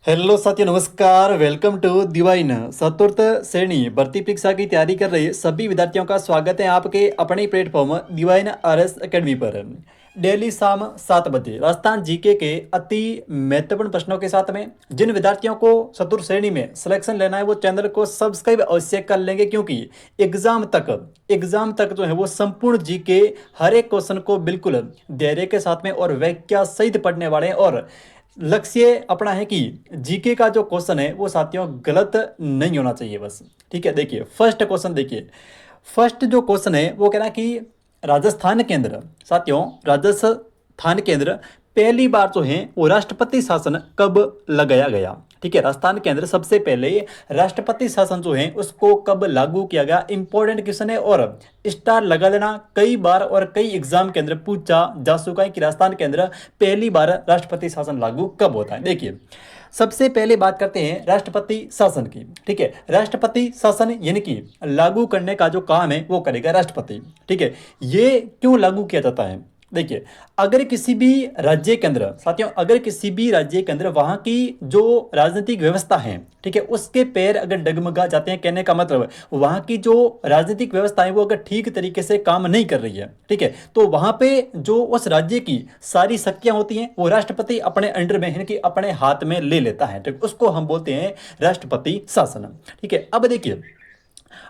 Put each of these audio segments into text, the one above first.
Hello साथियों, नमस्कार। Welcome to Divine. चतुर्थ श्रेणी भर्ती परीक्षा की तैयारी कर रहे सभी विद्यार्थियों का स्वागत है आपके अपने ही प्लेटफॉर्म दिवाइन आरएस एकेडमी पर। डेली शाम 7 बजे राजस्थान जीके के अति महत्वपूर्ण प्रश्नों के साथ में जिन विद्यार्थियों को चतुर्थ श्रेणी में सिलेक्शन लेना है वो चैनल को सब्सक्राइब अवश्य कर लेंगे, क्योंकि एग्जाम तक जो है वो संपूर्ण जीके हर एक क्वेश्चन को बिल्कुल धैर्य के साथ में और व्याख्या सहित पढ़ने वाले हैं। और लक्ष्य अपना है कि जीके का जो क्वेश्चन है वो साथियों गलत नहीं होना चाहिए बस। ठीक है, देखिए फर्स्ट क्वेश्चन देखिए। फर्स्ट जो क्वेश्चन है वो कह रहा है कि राजस्थान के अंदर, साथियों राजस्थान के अंदर पहली बार जो है वो राष्ट्रपति शासन कब लगाया गया। ठीक है, राजस्थान के अंदर सबसे पहले राष्ट्रपति शासन जो है उसको कब लागू किया गया, इंपॉर्टेंट क्वेश्चन है। और स्टार लगा देना, कई बार और कई एग्जाम के अंदर पूछा जा चुका है कि राजस्थान के अंदर पहली बार राष्ट्रपति शासन लागू कब होता है। देखिए सबसे पहले बात करते हैं राष्ट्रपति शासन की। ठीक है, राष्ट्रपति शासन यानी कि लागू करने का जो काम है वो करेगा राष्ट्रपति। ठीक है, ये क्यों लागू किया जाता है। देखिए अगर किसी भी राज्य के अंदर, साथियों अगर किसी भी राज्य के अंदर वहां की जो राजनीतिक व्यवस्था है, ठीक है, उसके पैर अगर डगमगा जाते हैं, कहने का मतलब वहां की जो राजनीतिक व्यवस्था है वो अगर ठीक तरीके से काम नहीं कर रही है, ठीक है, तो वहां पे जो उस राज्य की सारी शक्तियां होती हैं वो राष्ट्रपति अपने अंडर में यानी कि अपने हाथ में ले लेता है। ठीक, उसको हम बोलते हैं राष्ट्रपति शासन। ठीक है, अब देखिए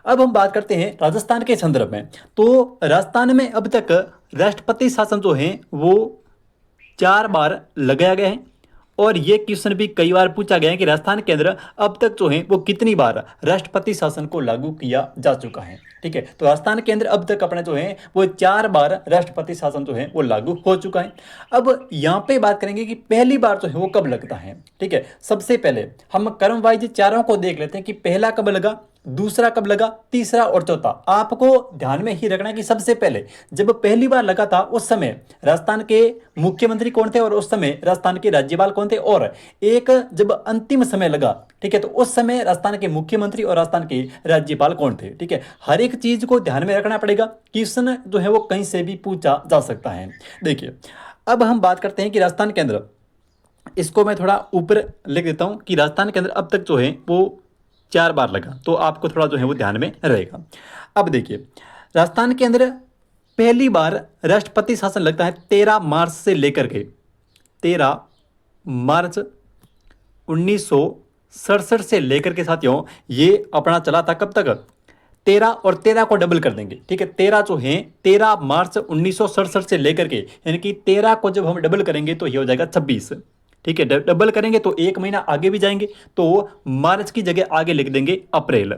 अब हम बात करते हैं राजस्थान के संदर्भ में। तो राजस्थान में अब तक राष्ट्रपति शासन जो है वो 4 बार लगाया गया है। और ये क्वेश्चन भी कई बार पूछा गया है कि राजस्थान के अंदर अब तक जो है वो कितनी बार राष्ट्रपति शासन को लागू किया जा चुका है। ठीक है, तो राजस्थान के अंदर अब तक अपने जो है वो 4 बार राष्ट्रपति शासन जो है वो लागू हो चुका है। अब यहाँ पे बात करेंगे कि पहली बार जो है वो कब लगता है। ठीक है, सबसे पहले हम क्रम वाइज चारों को देख लेते हैं कि पहला कब लगा, दूसरा कब लगा, तीसरा और चौथा। आपको ध्यान में ही रखना है कि सबसे पहले जब पहली बार लगा था उस समय राजस्थान के मुख्यमंत्री कौन थे और उस समय राजस्थान के राज्यपाल कौन थे। और एक जब अंतिम समय लगा, ठीक है, तो उस समय राजस्थान के मुख्यमंत्री और राजस्थान के राज्यपाल कौन थे। ठीक है, हर एक चीज को ध्यान में रखना पड़ेगा। क्वेश्चन जो है वो कहीं से भी पूछा जा सकता है। देखिए अब हम बात करते हैं कि राजस्थान के अंदर, इसको मैं थोड़ा ऊपर लिख देता हूं कि राजस्थान के अंदर अब तक जो है वो 4 बार लगा, तो आपको थोड़ा जो है वो ध्यान में रहेगा। अब देखिए राजस्थान के अंदर पहली बार राष्ट्रपति शासन लगता है 13 मार्च से लेकर के 13 मार्च 1967 से लेकर के साथियों ये अपना चला था कब तक, 13 और 13 को डबल कर देंगे। ठीक है, 13 जो है 13 मार्च 1967 से लेकर के यानी कि 13 को जब हम डबल करेंगे तो ये हो जाएगा 26। ठीक है, डबल करेंगे तो एक महीना आगे भी जाएंगे, तो मार्च की जगह आगे लिख देंगे अप्रैल।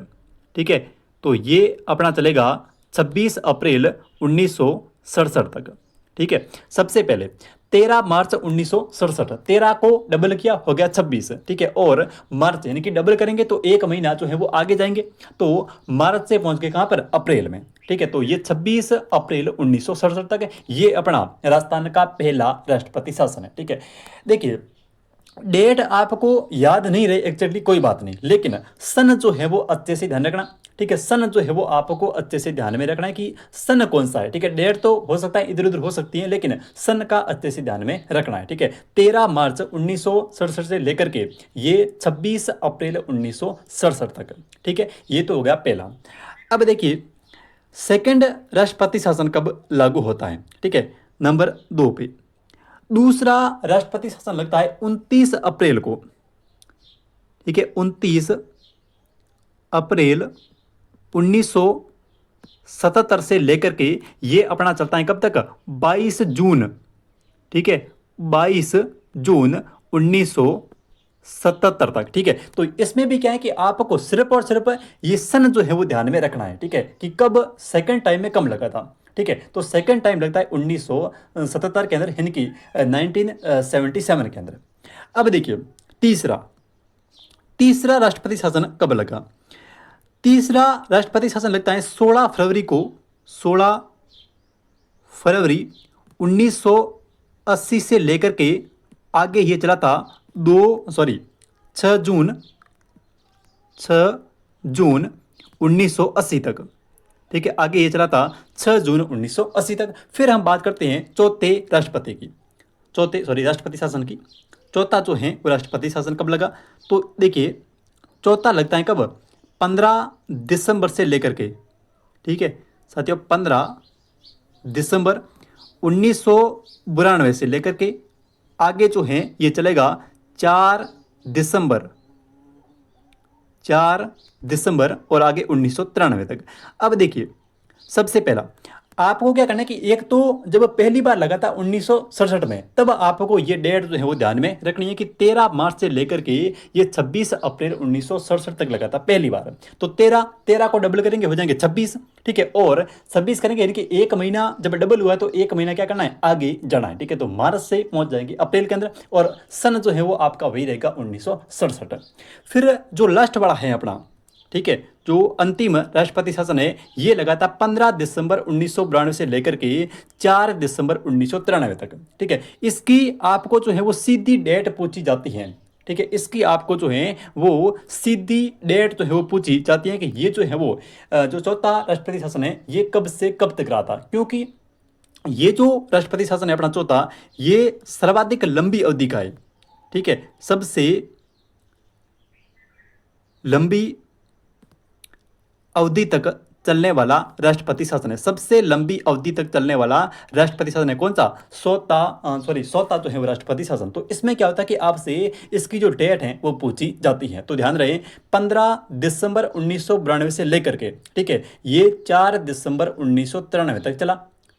ठीक है, तो ये अपना चलेगा 26 अप्रैल 1967 तक। ठीक है, सबसे पहले 13 मार्च 1967, 13 को डबल किया हो गया 26। ठीक है, और मार्च यानी कि डबल करेंगे तो एक महीना जो है वो आगे जाएंगे, तो मार्च से पहुंच गए कहां पर, अप्रैल में। ठीक है, तो ये 26 अप्रैल 1967 तक ये अपना राजस्थान का पहला राष्ट्रपति शासन है। ठीक है, देखिए डेट आपको याद नहीं रही एग्जैक्टली कोई बात नहीं, लेकिन सन जो है वो अच्छे से ध्यान रखना। ठीक है, सन जो है वो आपको अच्छे से ध्यान में रखना है कि सन कौन सा है। ठीक है, डेट तो हो सकता है इधर उधर हो सकती है, लेकिन सन का अच्छे से ध्यान में रखना है। ठीक है, 13 मार्च 1967 से लेकर के ये 26 अप्रैल 1967 तक। ठीक है, ये तो हो गया पहला। अब देखिए सेकंड राष्ट्रपति शासन कब लागू होता है। ठीक है, नंबर 2 पे दूसरा राष्ट्रपति शासन लगता है 29 अप्रैल को। ठीक है, 29 अप्रैल 1977 से लेकर के ये अपना चलता है कब तक, 22 जून। ठीक है, 22 जून 1977 तक। ठीक है, तो इसमें भी क्या है कि आपको सिर्फ और सिर्फ ये सन जो है वो ध्यान में रखना है। ठीक है, कि कब सेकंड टाइम में कम लगा था। ठीक है, तो सेकंड टाइम लगता है 1977 के अंदर यानी कि 1977 के अंदर। अब देखिए तीसरा तीसरा राष्ट्रपति शासन कब लगा। तीसरा राष्ट्रपति शासन लगता है 16 फरवरी 1980 से लेकर के आगे ये चला था 6 जून 1980 तक। ठीक है, आगे ये चला था 6 जून 1980 तक। फिर हम बात करते हैं राष्ट्रपति शासन की। चौथा जो है वो राष्ट्रपति शासन कब लगा, तो देखिए चौथा लगता है कब, 15 दिसंबर से लेकर के, ठीक है साथियों, 15 दिसंबर 1992 से लेकर के आगे जो है ये चलेगा 4 दिसंबर, 4 दिसंबर और आगे 1993 तक। अब देखिए सबसे पहला आपको क्या करना है कि एक तो जब पहली बार लगा था 1967 में, तब आपको ये डेट जो है वो ध्यान में रखनी है कि 13 मार्च से लेकर के ये 26 अप्रैल 1967 तक लगा था पहली बार। तो 13 को डबल करेंगे हो जाएंगे 26, ठीक है, और 26 करेंगे यानी कि एक महीना जब डबल हुआ तो एक महीना क्या करना है, आगे जाना है, ठीक है। तो मार्च से पहुंच जाएंगे अप्रैल के अंदर और सन जो है वो आपका वही रहेगा 1967। फिर जो लास्ट वाला है अपना, ठीक है, जो अंतिम राष्ट्रपति शासन है ये लगा था 15 दिसंबर 1992 से लेकर के 4 दिसंबर 1993 तक, ठीक है। इसकी आपको जो है वो सीधी डेट पूछी जाती है, ठीक है, इसकी आपको जो है वो सीधी डेट जो है वो पूछी जाती है कि ये जो है वो जो चौथा राष्ट्रपति शासन है ये कब से कब तक रहा था, क्योंकि ये जो राष्ट्रपति शासन है अपना चौथा ये सर्वाधिक लंबी अवधि का है, ठीक है, सबसे लंबी अवधि तक चलने वाला राष्ट्रपति शासन है, सबसे लंबी अवधि तक चलने वाला राष्ट्रपति शासन है कौन सा, सौता जो है वो राष्ट्रपति शासन। तो इसमें क्या होता है कि आपसे इसकी जो डेट है वो पूछी जाती है, तो ध्यान रहे 15 दिसंबर 1992 से लेकर के, ठीक है, ये 4 दिसंबर 1993 तक चला,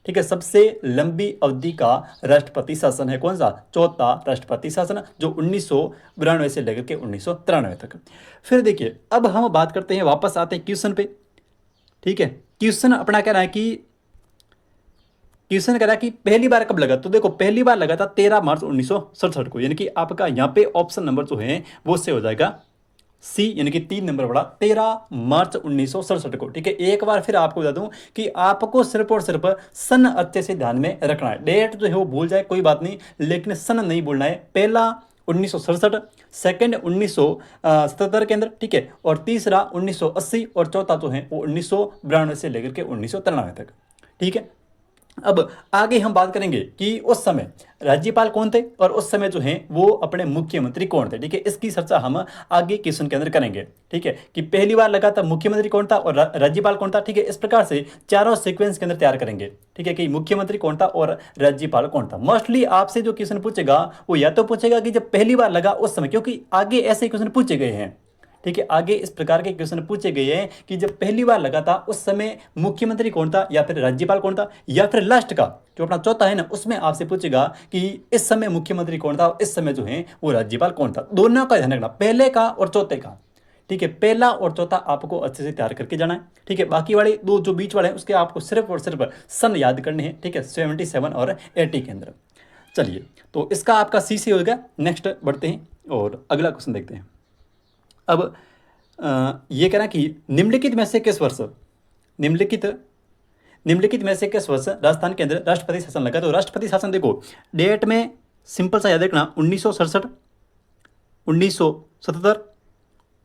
ठीक है। सबसे लंबी अवधि का राष्ट्रपति शासन है कौन सा, चौथा राष्ट्रपति शासन, जो 1992 से लेकर के 1993 तक। फिर देखिए अब हम बात करते हैं, वापस आते हैं क्वेश्चन पे, ठीक है। क्वेश्चन अपना कह रहा है कि पहली बार कब लगा, तो देखो पहली बार लगा था 13 मार्च 1967 को, यानी कि आपका यहाँ पे ऑप्शन नंबर जो है वो से हो जाएगा सी, यानी कि 3 नंबर बड़ा 13 मार्च 1967 को, ठीक है। एक बार फिर आपको बता दूं कि आपको सिर्फ और सिर्फ सन अच्छे से ध्यान में रखना है, डेट जो है वो भूल जाए कोई बात नहीं, लेकिन सन नहीं भूलना है। पहला 1967, सेकंड 1977 के अंदर, ठीक है, और तीसरा 1980 और चौथा जो है वो 1992 से लेकर के 1993 तक, ठीक है। अब आगे हम बात करेंगे कि उस समय राज्यपाल कौन थे और उस समय जो है वो अपने मुख्यमंत्री कौन थे, ठीक है। इसकी चर्चा हम आगे क्वेश्चन के अंदर करेंगे, ठीक है, कि पहली बार लगा था मुख्यमंत्री कौन था और राज्यपाल कौन था, ठीक है। इस प्रकार से चारों सीक्वेंस के अंदर तैयार करेंगे, ठीक है, कि मुख्यमंत्री कौन था और राज्यपाल कौन था। मोस्टली आपसे जो क्वेश्चन पूछेगा वो या तो पूछेगा कि जब पहली बार लगा उस समय, क्योंकि आगे ऐसे क्वेश्चन पूछे गए हैं, ठीक है, आगे इस प्रकार के क्वेश्चन पूछे गए हैं कि जब पहली बार लगा था उस समय मुख्यमंत्री कौन था या फिर राज्यपाल कौन था, या फिर लास्ट का जो अपना चौथा है ना उसमें आपसे पूछेगा कि इस समय मुख्यमंत्री कौन था और इस समय जो है वो राज्यपाल कौन था। दोनों का ध्यान रखना, पहले का और चौथे का, ठीक है, पहला और चौथा आपको अच्छे से तैयार करके जाना है, ठीक है। बाकी वाले दो जो बीच वाले हैं उसके आपको सिर्फ और सिर्फ सन याद करने हैं, ठीक है, 77 और 80 के अंदर। चलिए तो इसका आपका सी से हो गया। नेक्स्ट बढ़ते हैं और अगला क्वेश्चन देखते हैं। अब ये कहना कि निम्नलिखित में से किस वर्ष राजस्थान के अंदर राष्ट्रपति शासन लगा, तो राष्ट्रपति शासन देखो डेट में सिंपल सा याद रखना, 1967, 1977,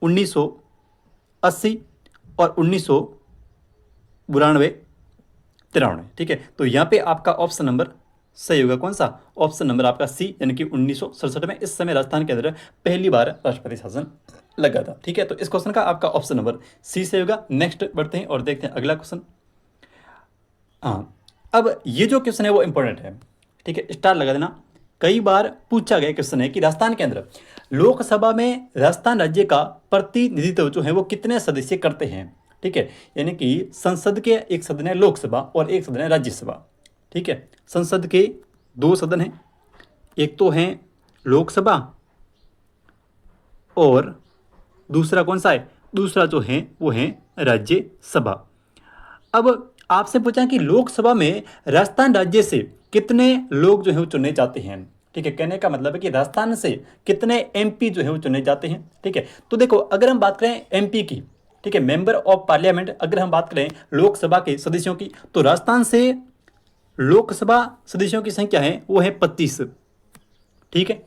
1980 और 1992, 93, ठीक है। तो यहाँ पे आपका ऑप्शन नंबर सही होगा कौन सा, ऑप्शन नंबर आपका सी, यानी कि 1967 में इस समय राजस्थान के अंदर पहली बार राष्ट्रपति शासन लगा था, ठीक है। तो इस क्वेश्चन का आपका ऑप्शन नंबर सी से होगा। नेक्स्ट बढ़ते हैं और देखते हैं अगला क्वेश्चन। हाँ, अब ये जो क्वेश्चन है वो इंपॉर्टेंट है, ठीक है, स्टार लगा देना। कई बार पूछा गया क्वेश्चन है कि राजस्थान के अंदर लोकसभा में राजस्थान राज्य का प्रतिनिधित्व जो है वो कितने सदस्य करते हैं, ठीक है, यानी कि संसद के एक सदन है लोकसभा और एक सदन है राज्यसभा, ठीक है। संसद के 2 सदन हैं, एक तो है लोकसभा और दूसरा कौन सा है, दूसरा जो है वो है राज्यसभा। अब आपसे पूछा कि लोकसभा में राजस्थान राज्य से कितने लोग जो है वो चुने जाते हैं, ठीक है। कहने का मतलब है कि राजस्थान से कितने एमपी जो है वो चुने जाते हैं, ठीक है। तो देखो अगर हम बात करें एमपी की, ठीक है, मेंबर ऑफ पार्लियामेंट, अगर हम बात करें लोकसभा के सदस्यों की, तो राजस्थान से लोकसभा सदस्यों की संख्या है वो है 25, ठीक है,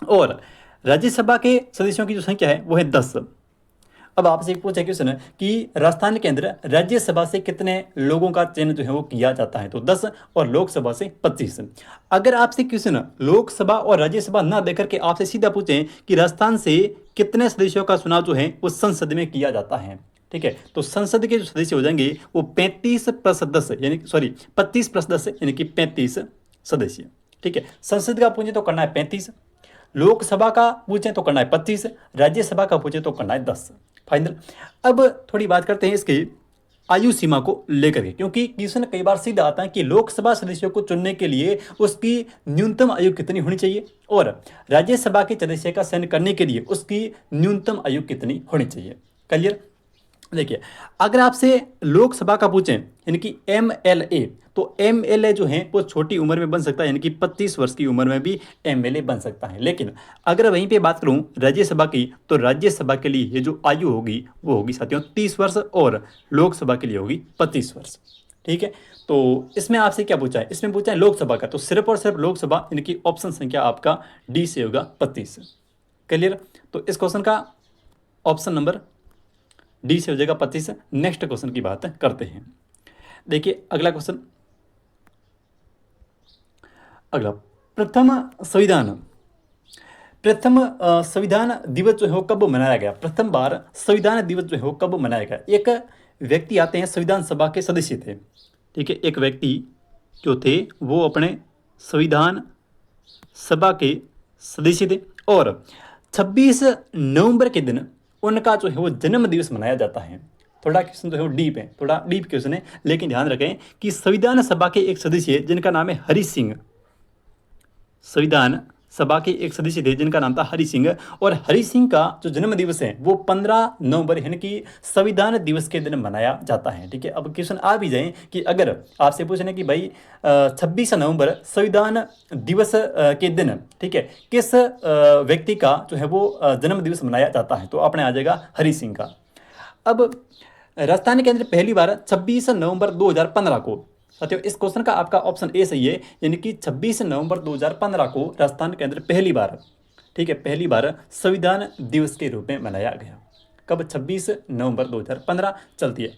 और राज्यसभा के सदस्यों की जो संख्या है वो है 10। अब आपसे एक पूछा क्वेश्चन कि राजस्थान के अंदर राज्यसभा से कितने लोगों का चयन जो है वो किया जाता है, तो 10 और लोकसभा से 25। अगर आपसे क्वेश्चन लोकसभा और राज्यसभा ना देकर के आपसे सीधा पूछें कि राजस्थान से कितने सदस्यों का चुनाव जो है वो संसद में किया जाता है, ठीक है, तो संसद के जो सदस्य हो जाएंगे वो 35+10 यानी सॉरी 25+10 यानी कि 35 सदस्य, ठीक है। संसद का पूछे तो करना है 35, लोकसभा का पूछे तो करना है 25, राज्यसभा का पूछे तो करना है 10, फाइनल। अब थोड़ी बात करते हैं इसकी आयु सीमा को लेकर के, क्योंकि क्वेश्चन कई बार सीधा आता है कि लोकसभा सदस्यों को चुनने के लिए उसकी न्यूनतम आयु कितनी होनी चाहिए और राज्यसभा के सदस्य का चयन करने के लिए उसकी न्यूनतम आयु कितनी होनी चाहिए। क्लियर? देखिए, अगर आपसे लोकसभा का पूछें यानी कि MLA, तो MLA जो है वो छोटी उम्र में बन सकता है, यानी कि 25 वर्ष की उम्र में भी MLA बन सकता है। लेकिन अगर वहीं पे बात करूं राज्यसभा की, तो राज्यसभा के लिए ये जो आयु होगी वो होगी साथियों 30 वर्ष और लोकसभा के लिए होगी 25 वर्ष, ठीक है। तो इसमें आपसे क्या पूछा है, इसमें पूछा है लोकसभा का, तो सिर्फ और सिर्फ लोकसभा यानी कि ऑप्शन संख्या आपका डी से होगा 25। क्लियर? तो इस क्वेश्चन का ऑप्शन नंबर डी से हो जाएगा 25। नेक्स्ट क्वेश्चन की बात करते हैं। देखिए अगला क्वेश्चन, अगला प्रथम संविधान दिवस जो है वो कब मनाया गया, प्रथम बार संविधान दिवस जो है वो कब मनाया गया। एक व्यक्ति आते हैं, संविधान सभा के सदस्य थे, ठीक है, एक व्यक्ति जो थे वो अपने संविधान सभा के सदस्य थे और 26 नवंबर के दिन उनका जो है वो जन्म दिवस मनाया जाता है। थोड़ा क्वेश्चन जो है वो डीप है, थोड़ा डीप क्वेश्चन है, लेकिन ध्यान रखें कि संविधान सभा के एक सदस्य जिनका नाम है हरि सिंह, संविधान सभा के एक सदस्य थे जिनका नाम था हरि सिंह, और हरि सिंह का जो जन्म दिवस है वो 15 नवंबर यानी कि संविधान दिवस के दिन मनाया जाता है, ठीक है। अब क्वेश्चन आ भी जाए कि अगर आपसे पूछने कि भाई 26 नवंबर संविधान दिवस के दिन, ठीक है, किस व्यक्ति का जो है वो जन्म दिवस मनाया जाता है, तो आपने आ जाएगा हरि सिंह का। अब राजस्थान के अंदर पहली बार 26 नवंबर 2015 को, साथियों इस क्वेश्चन का आपका ऑप्शन ए सही है, यानी कि 26 नवंबर 2015 को राजस्थान के अंदर पहली बार, ठीक है, पहली बार संविधान दिवस के रूप में मनाया गया। कब? 26 नवंबर 2015। चलती है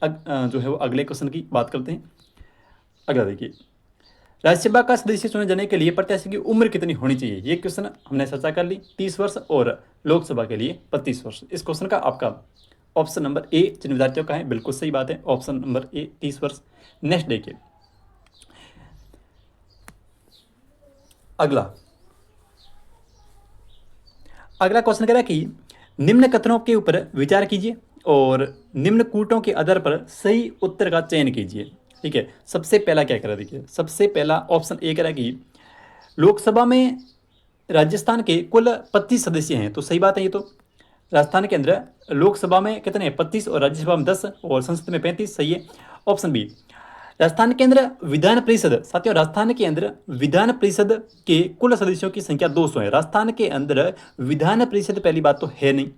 जो है वो अगले क्वेश्चन की बात करते हैं। अगला देखिए, राज्यसभा का सदस्य चुने जाने के लिए प्रत्याशी की उम्र कितनी होनी चाहिए, ये क्वेश्चन हमने चर्चा कर ली, 30 वर्ष और लोकसभा के लिए 25 वर्ष। इस क्वेश्चन का आपका ऑप्शन नंबर ए जिन विद्यार्थियों का है बिल्कुल सही बात है, ऑप्शन नंबर ए 30 वर्ष। नेक्स्ट देखिए अगला क्वेश्चन कह रहा है कि निम्न कथनों के ऊपर विचार कीजिए और निम्न कूटों के आधार पर सही उत्तर का चयन कीजिए, ठीक है। सबसे पहला क्या कह रहा है, देखिए सबसे पहला ऑप्शन ए कह रहा है कि लोकसभा में राजस्थान के कुल 25 सदस्य हैं, तो सही बात है। ये तो राजस्थान के अंदर लोकसभा में कितने हैं 25 और राज्यसभा में 10 और संसद में 35, सही है। ऑप्शन बी, राजस्थान के अंदर विधान परिषद, साथियों राजस्थान के अंदर विधान परिषद के कुल सदस्यों की संख्या 200 है। राजस्थान के अंदर विधान परिषद पहली बात तो है नहीं,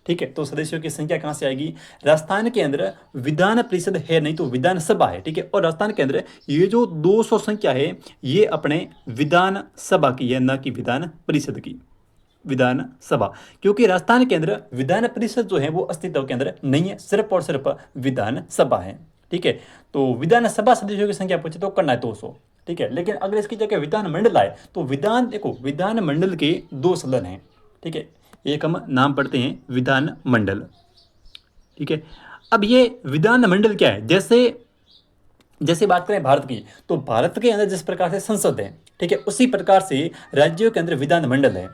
ठीक है, तो सदस्यों की संख्या कहां से आएगी, राजस्थान के अंदर विधान परिषद है नहीं तो विधानसभा है, ठीक है। और राजस्थान के अंदर ये जो 200 संख्या है ये अपने विधानसभा की है, न कि विधान परिषद की, विधानसभा, क्योंकि राजस्थान के अंदर विधान परिषद जो है वो अस्तित्व के अंदर नहीं है, सिर्फ और सिर्फ विधानसभा है, ठीक है। तो विधानसभा सदस्यों की संख्या पूछे तो करना है 200, ठीक है। लेकिन अगर इसकी जगह विधानमंडल आए तो देखो विधानमंडल के 2 सदन हैं, ठीक है, एक हम नाम पढ़ते हैं विधानमंडल, ठीक है। अब ये विधानमंडल क्या है, जैसे बात करें भारत की, तो भारत के अंदर जिस प्रकार से संसद है, ठीक है, उसी प्रकार से राज्यों के अंदर विधानमंडल है,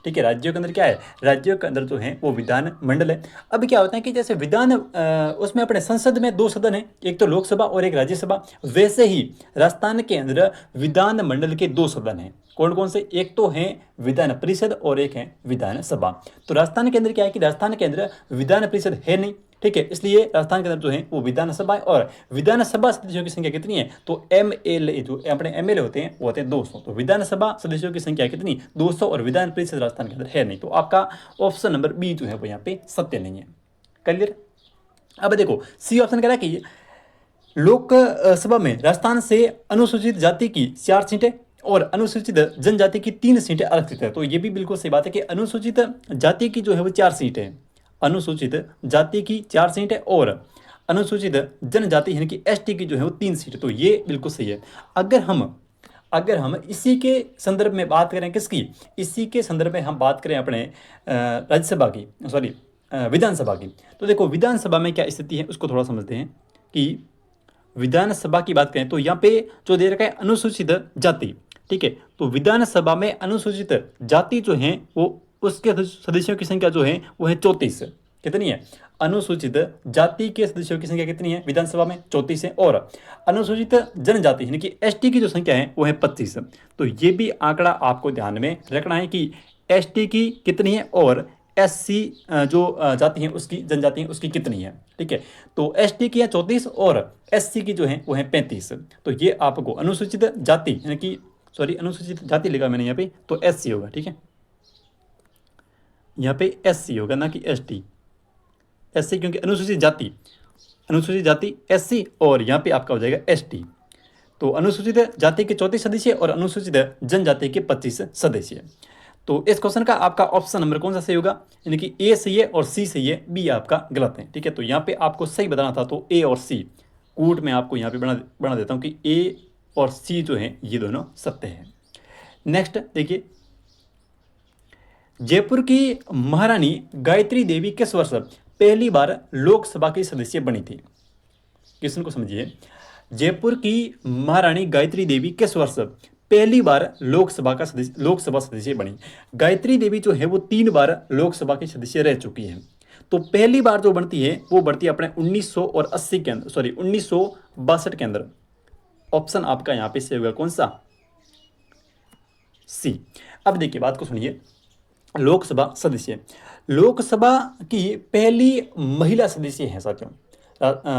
ठीक है। राज्यों के अंदर क्या है, राज्यों के अंदर जो है वो विधानमंडल है। अब क्या होता है कि जैसे उसमें अपने संसद में 2 सदन है, एक तो लोकसभा और एक राज्यसभा, वैसे ही राजस्थान के अंदर विधानमंडल के 2 सदन हैं। कौन कौन से, एक तो है विधान परिषद और एक है विधानसभा। तो राजस्थान के अंदर क्या है कि राजस्थान के अंदर विधान परिषद है नहीं, ठीक है, इसलिए राजस्थान के अंदर जो है वो विधानसभा है। और विधानसभा सदस्यों की संख्या कितनी है, तो MLA जो अपने MLA होते हैं वो होते हैं 200। तो विधानसभा सदस्यों की संख्या कितनी, 200, और विधान परिषद राजस्थान के अंदर है नहीं। तो आपका ऑप्शन नंबर बी जो है वो यहाँ पे सत्य नहीं है। क्लियर? अब देखो सी ऑप्शन कह रहा है कि लोकसभा में राजस्थान से अनुसूचित जाति की 4 सीटें और अनुसूचित जनजाति की 3 सीटें आरक्षित है। तो ये भी बिल्कुल सही बात है कि अनुसूचित जाति की जो है वो 4 सीटें, अनुसूचित जाति की 4 सीट है और अनुसूचित जनजाति यानी कि एसटी की जो है वो 3 सीट। तो ये बिल्कुल सही है। अगर हम इसी के संदर्भ में बात करें, किसकी, इसी के संदर्भ में हम बात करें अपने राज्यसभा की, सॉरी विधानसभा की, तो देखो विधानसभा में क्या स्थिति है उसको थोड़ा समझते हैं कि विधानसभा की बात करें तो यहाँ पे जो दे रखा है अनुसूचित जाति, ठीक है, तो विधानसभा में अनुसूचित जाति जो है वो उसके सदस्यों की संख्या जो है वो है 34। कितनी है? अनुसूचित जाति के सदस्यों की संख्या कितनी है विधानसभा में? 34 है। और अनुसूचित जनजाति यानी कि एसटी की जो संख्या है वो है 25। तो ये भी आंकड़ा आपको ध्यान में रखना है कि एसटी की कितनी है और एससी जो जाति है उसकी, जनजाति है उसकी कितनी है, ठीक है। तो एसटी की है 34 और एससी की जो है वो है 35। तो ये आपको अनुसूचित जाति यानी कि, सॉरी अनुसूचित जाति लिखा मैंने यहाँ पे, तो एससी होगा, ठीक है, यहाँ पे एससी होगा ना कि एसटी, एससी क्योंकि अनुसूचित जाति एससी और यहाँ पे आपका हो जाएगा एसटी। तो अनुसूचित जाति के 34 सदस्य और अनुसूचित जनजाति के 25 सदस्य। तो इस क्वेश्चन का आपका ऑप्शन नंबर कौन सा सही होगा? यानी कि ए सही है और सी सही है, बी आपका गलत है, ठीक है। तो यहाँ पे आपको सही बताना था तो ए और सी, कूट में आपको यहाँ पे बना देता हूँ कि ए और सी जो है ये दोनों सत्य है। नेक्स्ट देखिए, जयपुर की महारानी गायत्री देवी किस वर्ष पहली बार लोकसभा की सदस्य बनी थी? क्वेश्चन को समझिए, जयपुर की महारानी गायत्री देवी किस वर्ष पहली बार लोकसभा सदस्य बनी? गायत्री देवी जो है वो 3 बार लोकसभा की सदस्य रह चुकी है। तो पहली बार जो बनती है वो बढ़ती है अपने 1980 के अंदर, सॉरी 1962 के अंदर। ऑप्शन आपका यहाँ पे सही होगा कौन सा? सी। अब देखिए बात को सुनिए, लोकसभा सदस्य, लोकसभा की पहली महिला सदस्य है साथियों,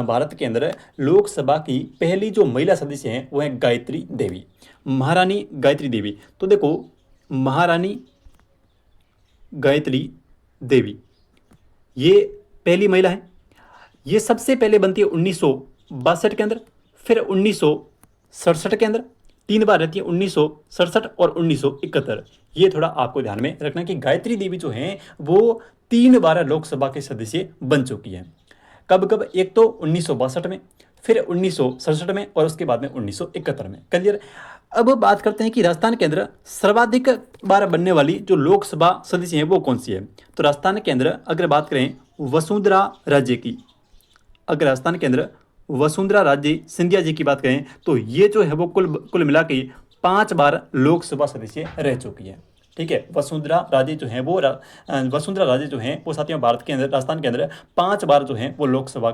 भारत के अंदर लोकसभा की पहली जो महिला सदस्य हैं वो है गायत्री देवी, महारानी गायत्री देवी। तो देखो महारानी गायत्री देवी ये पहली महिला है, ये सबसे पहले बनती है 1962 के अंदर, फिर 1967 के अंदर, 3 बार रहती है 1967 और 1971। ये थोड़ा आपको ध्यान में रखना कि गायत्री देवी जो है वो 3 बार लोकसभा के सदस्य बन चुकी है। कब कब? एक तो 1962 में, फिर 1967 में और उसके बाद में 1971 में। क्लियर? अब बात करते हैं कि राजस्थान के अंदर सर्वाधिक बार बनने वाली जो लोकसभा सदस्य है वो कौन सी है? तो राजस्थान के अंदर अगर बात करें वसुंधरा राजे की, अगर राजस्थान के अंदर वसुंधरा राजे सिंधिया जी की बात करें तो ये जो है वो कुल मिला के 5 बार लोकसभा सदस्य रह चुकी है, ठीक है। वसुंधरा राजे जो हैं वो साथियों भारत के अंदर, राजस्थान के अंदर 5 बार जो हैं वो लोकसभा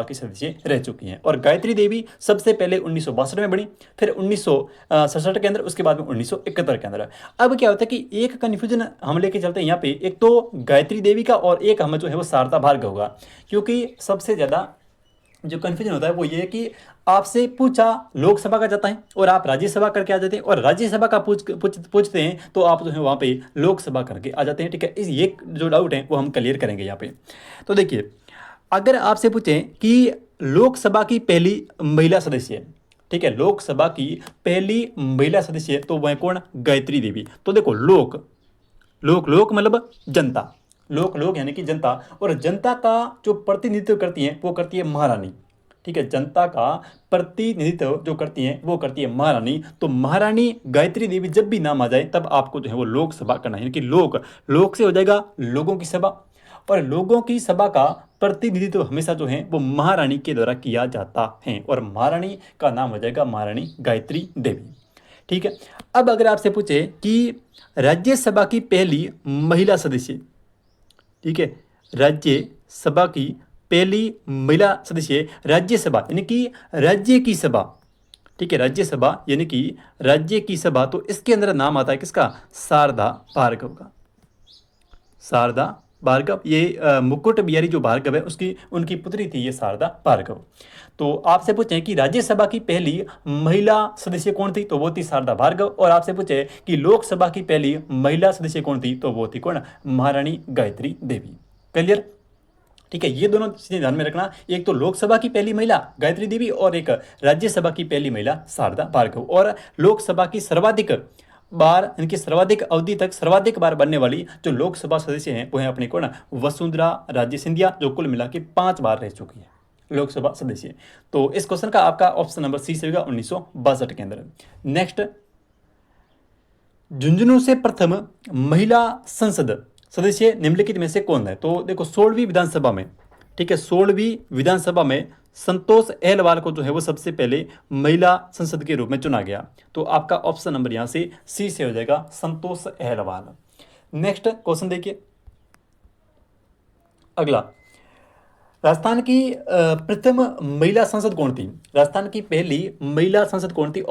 की सदस्य रह चुकी हैं। और गायत्री देवी सबसे पहले 1962 में बनी, फिर 1967 के अंदर, उसके बाद में 1971 के अंदर। अब क्या होता है कि एक कन्फ्यूजन हम लेके चलते हैं यहाँ पे, एक तो गायत्री देवी का और एक हम जो है वो शारदा भार्गव होगा, क्योंकि सबसे ज़्यादा जो कन्फ्यूजन होता है वो ये है कि आपसे पूछा लोकसभा का जाता है और आप राज्यसभा करके आ जाते हैं, और राज्यसभा का पूछते हैं तो आप जो है वहाँ पे लोकसभा करके आ जाते हैं, ठीक है। इस ये जो डाउट है वो हम क्लियर करेंगे यहाँ पे। तो देखिए, अगर आपसे पूछें कि लोकसभा की पहली महिला सदस्य, ठीक है, लोकसभा की पहली महिला सदस्य तो वह कौन? गायत्री देवी। तो देखो लोक मतलब जनता, लोक यानी कि जनता, और जनता का जो प्रतिनिधित्व करती है वो करती है महारानी, ठीक है। जनता का प्रतिनिधित्व जो करती है वो करती है महारानी। तो महारानी गायत्री देवी जब भी नाम आ जाए तब आपको जो है वो लोकसभा करना है, यानी कि लोक से हो जाएगा लोगों की सभा, और लोगों की सभा का प्रतिनिधित्व हमेशा जो है वो महारानी के द्वारा किया जाता है, और महारानी का नाम हो जाएगा महारानी गायत्री देवी, ठीक है। अब अगर आपसे पूछे कि राज्यसभा की पहली महिला सदस्य, ठीक है, राज्यसभा की पहली महिला सदस्य, राज्यसभा यानी कि राज्य की सभा, ठीक है, राज्यसभा यानी कि राज्य की सभा, तो इसके अंदर नाम आता है किसका? शारदा भार्गव का। शारदा भार्गव, ये मुकुट बिहारी जो भार्गव है उनकी पुत्री थी ये शारदा भार्गव। तो आपसे पूछें कि राज्यसभा की पहली महिला सदस्य कौन थी? तो वो थी शारदा भार्गव। और आपसे पूछे कि लोकसभा की पहली महिला सदस्य कौन थी? तो वो थी कौन? महारानी गायत्री देवी। क्लियर? ठीक है, ये दोनों चीजें ध्यान में रखना, एक तो लोकसभा की पहली महिला गायत्री देवी और एक राज्यसभा की पहली महिला शारदा भार्गव। और लोकसभा की सर्वाधिक बार इनकी सर्वाधिक अवधि तक सर्वाधिक बार बनने वाली जो लोकसभा सदस्य हैं वो है अपने कौन, वसुंधरा राजे सिंधिया, जो कुल मिला के 5 बार रह चुकी है लोकसभा सदस्य। तो इस क्वेश्चन का आपका ऑप्शन नंबर सी से होगा 1962 के अंदर। नेक्स्ट, झुंझुनू से प्रथम महिला संसद सदस्य निम्नलिखित में से कौन है? तो देखो 16वीं विधानसभा में, ठीक है, 16वीं विधानसभा में संतोष अहलवाल को जो है वो सबसे पहले महिला संसद के रूप में चुना गया। तो आपका ऑप्शन नंबर यहां से सी से हो जाएगा, संतोष अहलवाल। नेक्स्ट क्वेश्चन देखिए अगला, राजस्थान की प्रथम महिला संसद कौन थी? राजस्थान की पहली महिला संसद कौन थी?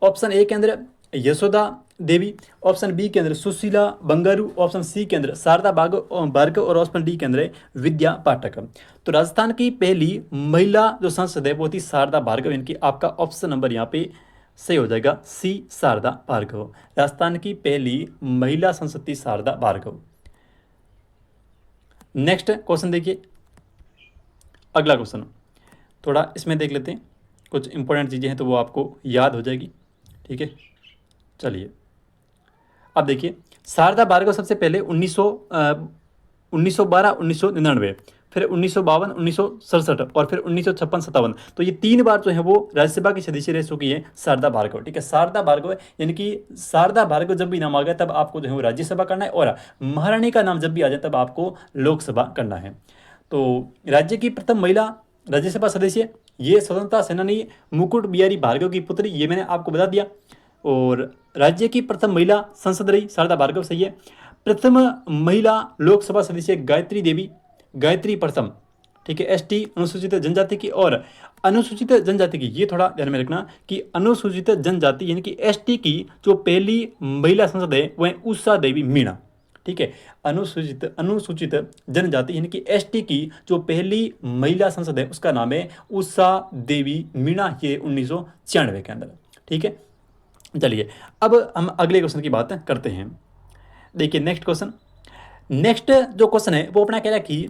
ऑप्शन ए के अंदर यशोदा देवी, ऑप्शन बी के अंदर सुशीला बंगारू, ऑप्शन सी के अंदर शारदा भार्गव और ऑप्शन डी के अंदर विद्या पाठक। तो राजस्थान की पहली महिला जो संसद है वो थी शारदा भार्गव, इनकी आपका ऑप्शन नंबर यहाँ पे सही हो जाएगा सी, शारदा भार्गव। राजस्थान की पहली महिला संसद थी शारदा भार्गव। नेक्स्ट क्वेश्चन देखिए अगला क्वेश्चन, थोड़ा इसमें देख लेते हैं, कुछ इंपॉर्टेंट चीज़ें हैं तो वो आपको याद हो जाएगी, ठीक है। चलिए अब देखिए, शारदा भार्गव सबसे पहले 1912 1999, फिर 1952 1967 और फिर 1956-57, तो ये 3 बार जो है वो राज्यसभा की सदस्य रह चुकी है शारदा भार्गव, ठीक है। शारदा भार्गव यानी कि शारदा भार्गव जब भी नाम आ गया तब आपको जो है वो राज्यसभा करना है, और महारानी का नाम जब भी आ जाए तब आपको लोकसभा करना है। तो राज्य की प्रथम महिला राज्यसभा सदस्य ये स्वतंत्रता सेनानी मुकुट बिहारी भार्गव की पुत्री, ये मैंने आपको बता दिया। और राज्य की प्रथम महिला संसद रही शारदा भार्गव, सही है। प्रथम महिला लोकसभा सदस्य गायत्री देवी, गायत्री प्रथम, ठीक है, एसटी अनुसूचित जनजाति की। और अनुसूचित जनजाति की ये थोड़ा ध्यान में रखना कि अनुसूचित जनजाति यानी कि एसटी की जो पहली महिला संसद है वह उषा देवी मीणा, ठीक है। अनुसूचित जनजाति यानी कि एसटी की जो पहली महिला संसद है उसका नाम है उषा देवी मीणा, ये 1996 के अंदर, ठीक है। चलिए अब हम अगले क्वेश्चन की बात करते हैं। देखिए नेक्स्ट जो क्वेश्चन है वो अपना कह रहा है कि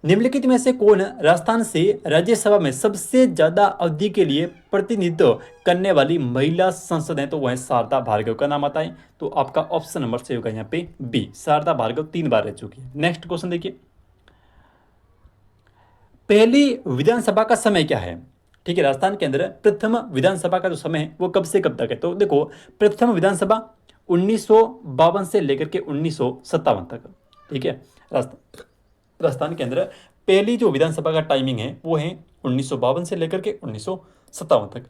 निम्नलिखित में से कौन राजस्थान से राज्यसभा में सबसे ज्यादा अवधि के लिए प्रतिनिधित्व करने वाली महिला संसद है? तो वह शारदा भार्गव का नाम आता है। तो आपका ऑप्शन नंबर से होगा यहाँ पे बी, शारदा भार्गव 3 बार रह चुकी है। नेक्स्ट क्वेश्चन देखिए, पहली विधानसभा का समय क्या है? ठीक है, राजस्थान के अंदर प्रथम विधानसभा का जो समय है वो कब से कब तक है? तो देखो प्रथम विधानसभा 1952 से लेकर के 1957 तक, ठीक है। राजस्थान के अंदर पहली जो विधानसभा का टाइमिंग है वो है 1952 से लेकर के 1957 तक।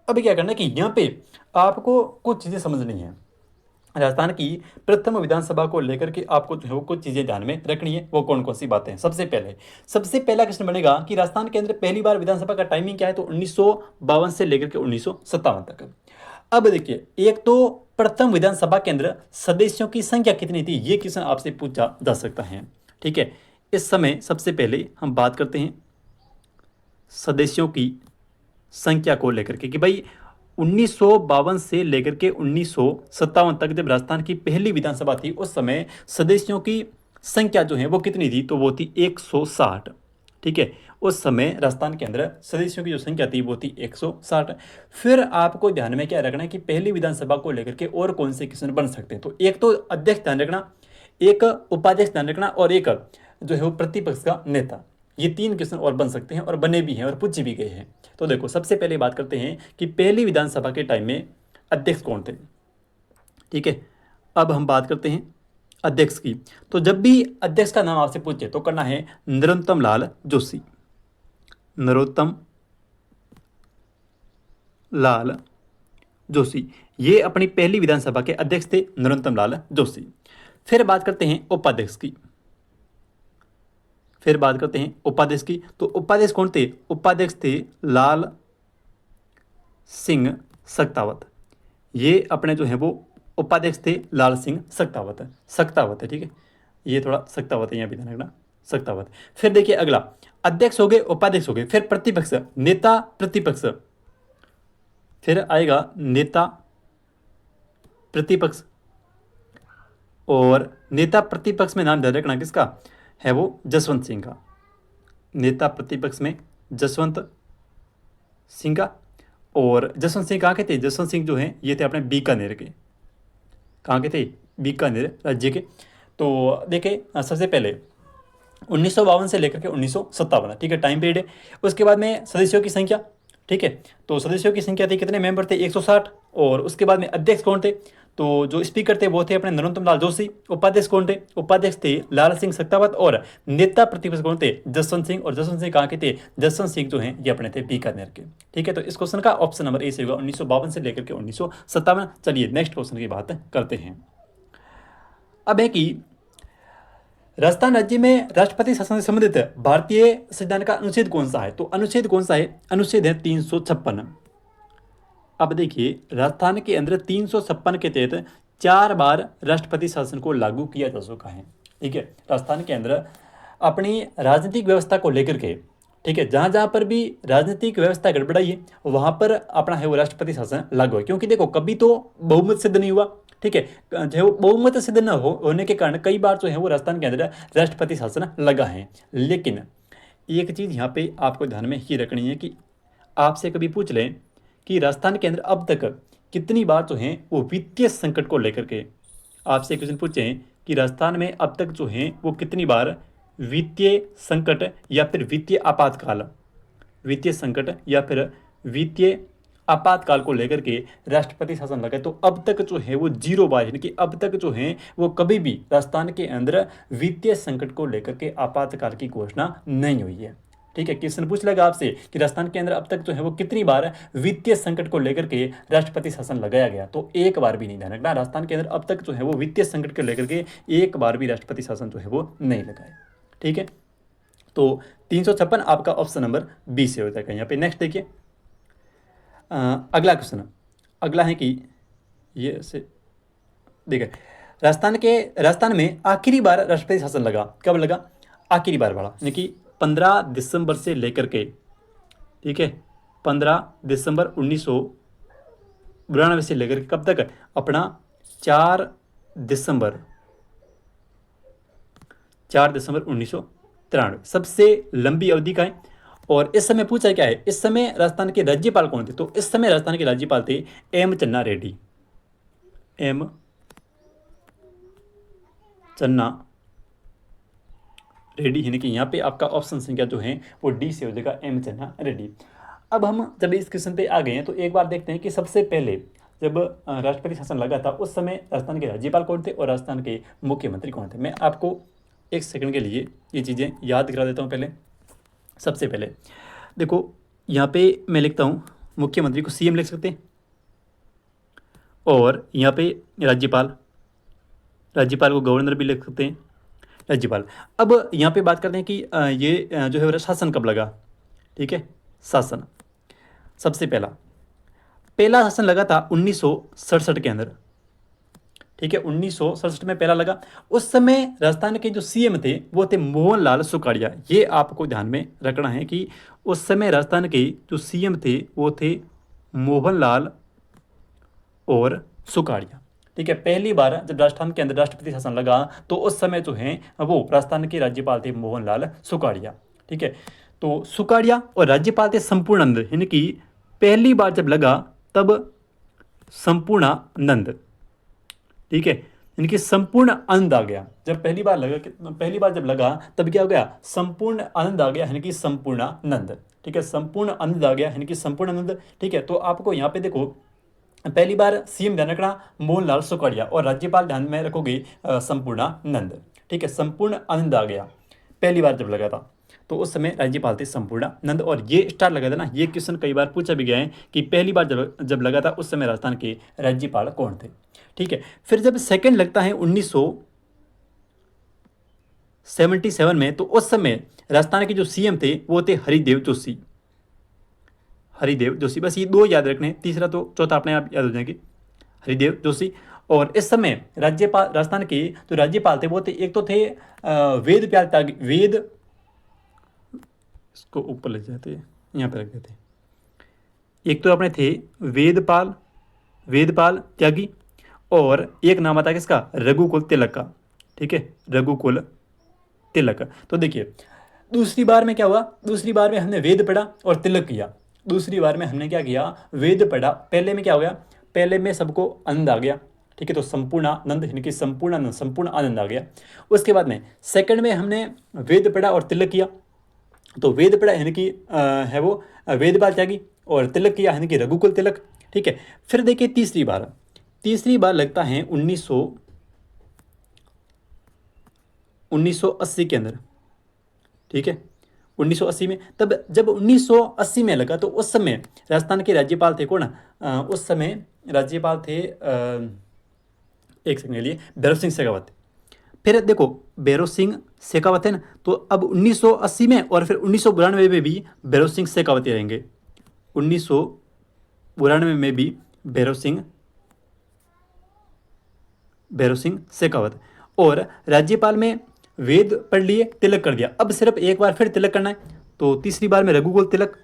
अभी क्या करना है कि यहाँ पे आपको कुछ चीज़ें समझनी है। राजस्थान की प्रथम विधानसभा को लेकर के आपको जो है वो कुछ चीज़ें ध्यान में रखनी है। वो कौन कौन सी बातें हैं? सबसे पहला क्वेश्चन बनेगा कि राजस्थान के अंदर पहली बार विधानसभा का टाइमिंग क्या है? तो 1952 से लेकर के 1957 तक। अब देखिए, एक तो प्रथम विधानसभा के अंदर सदस्यों की संख्या कितनी थी, ये क्वेश्चन आपसे पूछा जा सकता है, ठीक है। इस समय सबसे पहले हम बात करते हैं सदस्यों की संख्या को लेकर के कि भाई 1952 से लेकर के 1957 तक जब राजस्थान की पहली विधानसभा थी उस समय सदस्यों की संख्या जो है वो कितनी थी? तो वो थी 160, ठीक है। उस समय राजस्थान के अंदर सदस्यों की जो संख्या थी वो थी 160। फिर आपको ध्यान में क्या रखना है कि पहली विधानसभा को लेकर के और कौन से क्वेश्चन बन सकते हैं? तो एक तो अध्यक्ष ध्यान रखना, एक उपाध्यक्ष ध्यान रखना और एक जो है वो प्रतिपक्ष का नेता। ये 3 क्वेश्चन और बन सकते हैं और बने भी हैं और पूछे भी गए हैं। तो देखो सबसे पहले बात करते हैं कि पहली विधानसभा के टाइम में अध्यक्ष कौन थे, ठीक है। अब हम बात करते हैं अध्यक्ष की। तो जब भी अध्यक्ष का नाम आपसे पूछे तो करना है नरोत्तम लाल जोशी, नरोत्तम लाल जोशी, ये अपनी पहली विधानसभा के अध्यक्ष थे नरोत्तम लाल जोशी। फिर बात करते हैं उपाध्यक्ष की, तो उपाध्यक्ष कौन थे? उपाध्यक्ष थे लाल सिंह सख्तावत, ये अपने जो है वो उपाध्यक्ष थे लाल सिंह सख्तावत है, ठीक है। ये थोड़ा सख्तावत है, यहाँ भी ध्यान रखना, सख्तावत। फिर देखिए अगला, अध्यक्ष हो गए, उपाध्यक्ष हो गए, फिर प्रतिपक्ष, नेता प्रतिपक्ष, फिर आएगा नेता प्रतिपक्ष। और नेता प्रतिपक्ष में नाम ध्यान रखना किसका है? वो जसवंत सिंह का, नेता प्रतिपक्ष में जसवंत सिंह का। और जसवंत सिंह कहाँ के थे? जसवंत सिंह जो हैं ये थे अपने बीकानेर के। कहाँ के थे? बीकानेर राज्य के। तो देखिए सबसे पहले 1952 से लेकर के 1957, ठीक है, टाइम पीरियड है। उसके बाद में सदस्यों की संख्या, ठीक है, तो सदस्यों की संख्या थी, कितने मेंबर थे? 160। और उसके बाद में अध्यक्ष कौन थे? तो जो स्पीकर थे वो थे अपने नरोत्तम लाल जोशी। उपाध्यक्ष कौन थे? उपाध्यक्ष थे लाल सिंह सक्तावत। और नेता प्रतिपक्ष कौन थे? जसवंत सिंह। और जसवंत सिंह कहाँ के थे? जसवंत सिंह जो हैं ये अपने थे बीकानेर के, ठीक है। तो इस क्वेश्चन का ऑप्शन नंबर ए से होगा 1952 से लेकर के 1957। चलिए नेक्स्ट क्वेश्चन की बात करते हैं। अब है कि राजस्थान राज्य में राष्ट्रपति शासन से संबंधित भारतीय संविधान का अनुच्छेद कौन सा है? तो अनुच्छेद कौन सा है? अनुच्छेद है 356। अब देखिए राजस्थान के अंदर 356 के तहत 4 बार राष्ट्रपति शासन को लागू किया जा चुका है, ठीक है। राजस्थान के अंदर अपनी राजनीतिक व्यवस्था को लेकर के, ठीक है, जहाँ जहाँ पर भी राजनीतिक व्यवस्था गड़बड़ाई है वहाँ पर अपना है वो राष्ट्रपति शासन लागू है। क्योंकि देखो कभी तो बहुमत सिद्ध नहीं हुआ, ठीक है, जो है वो बहुमत सिद्ध न होने के कारण कई बार जो है वो राजस्थान के अंदर राष्ट्रपति शासन लगा है। लेकिन एक चीज़ यहाँ पे आपको ध्यान में ही रखनी है कि आपसे कभी पूछ लें कि राजस्थान के अंदर अब तक कितनी बार जो है वो वित्तीय संकट को लेकर के, आपसे क्वेश्चन पूछें कि राजस्थान में अब तक जो है वो कितनी बार वित्तीय संकट या फिर वित्तीय आपातकाल, वित्तीय संकट या फिर वित्तीय आपातकाल को लेकर के राष्ट्रपति शासन लगा, तो अब तक जो है वो 0 बार, यानी कि अब तक जो है वो कभी भी राजस्थान के अंदर वित्तीय संकट को लेकर के आपातकाल की घोषणा नहीं हुई है, ठीक है। क्वेश्चन पूछ लेगा आपसे कि राजस्थान के अंदर अब तक जो है वो कितनी बार वित्तीय संकट को लेकर के राष्ट्रपति शासन लगाया गया, तो एक बार भी नहीं। ध्यान रखना राजस्थान के अंदर अब तक जो है वो वित्तीय संकट को लेकर के एक बार भी राष्ट्रपति शासन जो है वो नहीं लगाया, ठीक है। तो 356 आपका ऑप्शन नंबर बी से हो जाएगा यहाँ पे। नेक्स्ट देखिए अगला क्वेश्चन, अगला है कि ये से देखिए राजस्थान में आखिरी बार राष्ट्रपति शासन लगा, कब लगा? आखिरी बार वाला, यानी कि 15 दिसंबर से लेकर के, ठीक है, 15 दिसंबर 1992 से लेकर के कब तक? अपना 4 दिसंबर 1993, सबसे लंबी अवधि का है। और इस समय पूछा क्या है? इस समय राजस्थान के राज्यपाल कौन थे? तो इस समय राजस्थान के राज्यपाल थे एम चन्ना रेड्डी, एम चन्ना रेड्डी, यानी कि यहाँ पे आपका ऑप्शन संख्या जो है वो डी से हो जाएगा, एम चन्ना रेड्डी। अब हम जब इस क्वेश्चन पे आ गए हैं तो एक बार देखते हैं कि सबसे पहले जब राष्ट्रपति शासन लगा था उस समय राजस्थान के राज्यपाल कौन थे और राजस्थान के मुख्यमंत्री कौन थे। मैं आपको एक सेकंड के लिए ये चीज़ें याद करा देता हूँ। पहले सबसे पहले देखो यहाँ पे मैं लिखता हूँ मुख्यमंत्री को सीएम लिख सकते हैं, और यहाँ पे राज्यपाल को गवर्नर भी लिख सकते हैं, राज्यपाल। अब यहाँ पे बात करते हैं कि ये जो है शासन कब लगा, ठीक है। शासन सबसे पहला शासन लगा था 1967 के अंदर, ठीक है, 1967 में पहला लगा। उस समय राजस्थान के जो सीएम थे वो थे मोहनलाल सुखाड़िया। ये आपको ध्यान में रखना है कि उस समय राजस्थान के जो सीएम थे वो थे मोहनलाल और सुखाड़िया, ठीक है। पहली बार जब राजस्थान के अंदर राष्ट्रपति शासन लगा तो उस समय जो है वो राजस्थान के राज्यपाल थे मोहनलाल सुखाड़िया, ठीक है। तो सुखाड़िया और राज्यपाल थे संपूर्णानंद, यानी कि पहली बार जब लगा तब संपूर्णानंद, ठीक है, यानी कि संपूर्ण आनंद आ गया। जब पहली बार जब लगा तब क्या हो गया? संपूर्ण आनंद आ गया, यानी कि संपूर्णानंद, ठीक है, संपूर्ण आनंद आ गया यानी कि संपूर्णानंद, ठीक है। तो आपको यहाँ पे देखो पहली बार सीएम ध्यान रखना मोहनलाल सुखाड़िया और राज्यपाल ध्यान में रखोगे संपूर्णानंद, ठीक है। संपूर्ण आनंद आ गया पहली बार जब लगा था तो उस समय राज्यपाल थे संपूर्णानंद। और ये स्टार लगा था ना, ये क्वेश्चन कई बार पूछा भी गया है कि पहली बार जब लगा था उस समय राजस्थान के राज्यपाल कौन थे, ठीक है। फिर जब सेकंड लगता है 1977 में, तो उस समय राजस्थान के जो सीएम थे वो थे हरिदेव जोशी, बस ये 2 याद रखने, तीसरा तो चौथा अपने आप याद हो जाएंगे, हरिदेव जोशी। और इस समय राज्यपाल राजस्थान के जो राज्यपाल थे वो थे, एक तो थे वेद, इसको ऊपर ले जाते हैं, यहाँ पे रख देते हैं, एक तो अपने थे वेदपाल त्यागी, और एक नाम आता है किसका? रघुकुल तिलक का, ठीक है, रघुकुल तिलक। तो देखिए दूसरी बार में क्या हुआ? दूसरी बार में हमने वेद पढ़ा और तिलक किया, दूसरी बार में हमने क्या किया, वेद पढ़ा। पहले में क्या हो गया, पहले में सबको आनंद आ गया, ठीक है, तो संपूर्ण आनंद यानी कि संपूर्ण आनंद, संपूर्ण आनंद आ गया। उसके बाद में सेकंड में हमने वेद पढ़ा और तिलक किया। तो वेद पढ़ा यानी कि है वो वेदपाल त्यागी, और तिलक किया यानी कि रघुकुल तिलक, ठीक है। फिर देखिए तीसरी बार लगता है 1980 के अंदर, ठीक है, 1980 में। तब जब 1980 में लगा तो उस समय राजस्थान के राज्यपाल थे कौन, उस समय राज्यपाल थे एक सेकंड के लिए भैरव सिंह शेखावत। फिर देखो भैरव सिंह शेखावत है ना, तो अब 1980 में और फिर 1992 में भी भैरव सिंह शेखावत ही रहेंगे। 1992 में भी भैरव सिंह शेखावत। और राज्यपाल में वेद पढ़ लिए, तिलक कर दिया, अब सिर्फ एक बार फिर तिलक करना है। तो तीसरी बार में रघुकुल तिलक,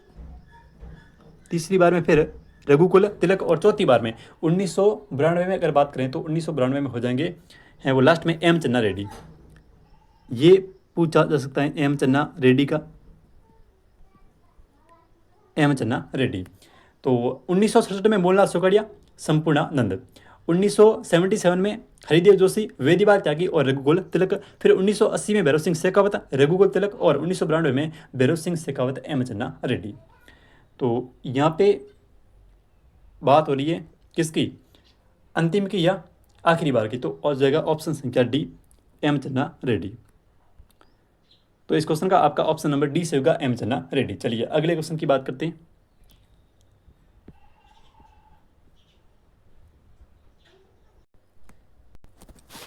तीसरी बार में फिर रघुकुल तिलक, और चौथी बार में 1992 में अगर बात करें तो 1992 में हो जाएंगे हैं वो लास्ट में एम चन्ना रेड्डी। ये पूछा जा सकता है एम चन्ना रेड्डी का, एम चन्ना रेड्डी। तो 1967 में मोहनलाल सुखड़िया संपूर्णानंद, 1977 में हरिदेव जोशी वेदीपाल त्यागी और रघुकुल तिलक, फिर 1980 में भैरव सिंह शेखावत रघुकुल तिलक, और 1992 में भैरव सिंह शेखावत एम चन्ना रेड्डी। तो यहाँ पे बात हो रही है किसकी, अंतिम की या आखिरी बार की, तो हो जाएगा ऑप्शन संख्या डी एम चन्ना रेड्डी। तो इस क्वेश्चन का आपका ऑप्शन नंबर डी से होगा एम चन्ना रेड्डी। चलिए अगले क्वेश्चन की बात करते हैं।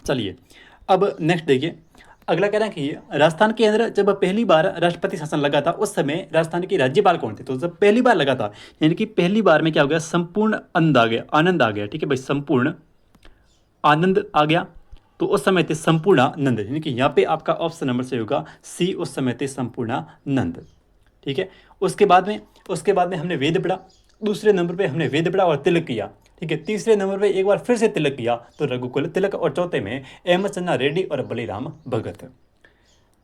चलिए अब नेक्स्ट देखिए, अगला कह रहे हैं कि राजस्थान के अंदर जब पहली बार राष्ट्रपति शासन लगा था उस समय राजस्थान के राज्यपाल कौन थे। तो जब पहली बार लगा था यानी कि पहली बार में क्या हो गया, संपूर्ण आनंद आ गया, ठीक है भाई, संपूर्ण आनंद आ गया। तो उस समय थे संपूर्णानंद, यानी कि यहाँ पे आपका ऑप्शन नंबर से होगा सी, उस समय थे संपूर्णानंद, ठीक है। उसके बाद में हमने वेद पढ़ा, दूसरे नंबर पे हमने वेद पढ़ा और तिलक किया, ठीक है। तीसरे नंबर पे एक बार फिर से तिलक किया तो रघुकुल तिलक, और चौथे में एम चन्ना रेड्डी और बलिराम भगत।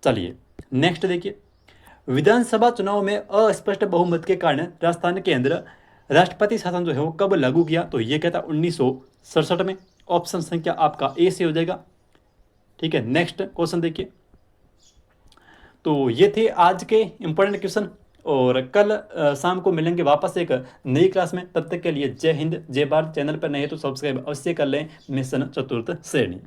चलिए नेक्स्ट देखिए, विधानसभा चुनाव में अस्पष्ट बहुमत के कारण राजस्थान के अंदर राष्ट्रपति शासन जो है वो कब लागू किया। तो ये कहता 1967 में, ऑप्शन संख्या आपका ए से हो जाएगा, ठीक है। नेक्स्ट क्वेश्चन देखिए, तो ये थे आज के इंपॉर्टेंट क्वेश्चन, और कल शाम को मिलेंगे वापस एक नई क्लास में। तब तक के लिए जय हिंद जय भारत। चैनल पर नए तो सब्सक्राइब अवश्य कर लें। मिशन चतुर्थ श्रेणी।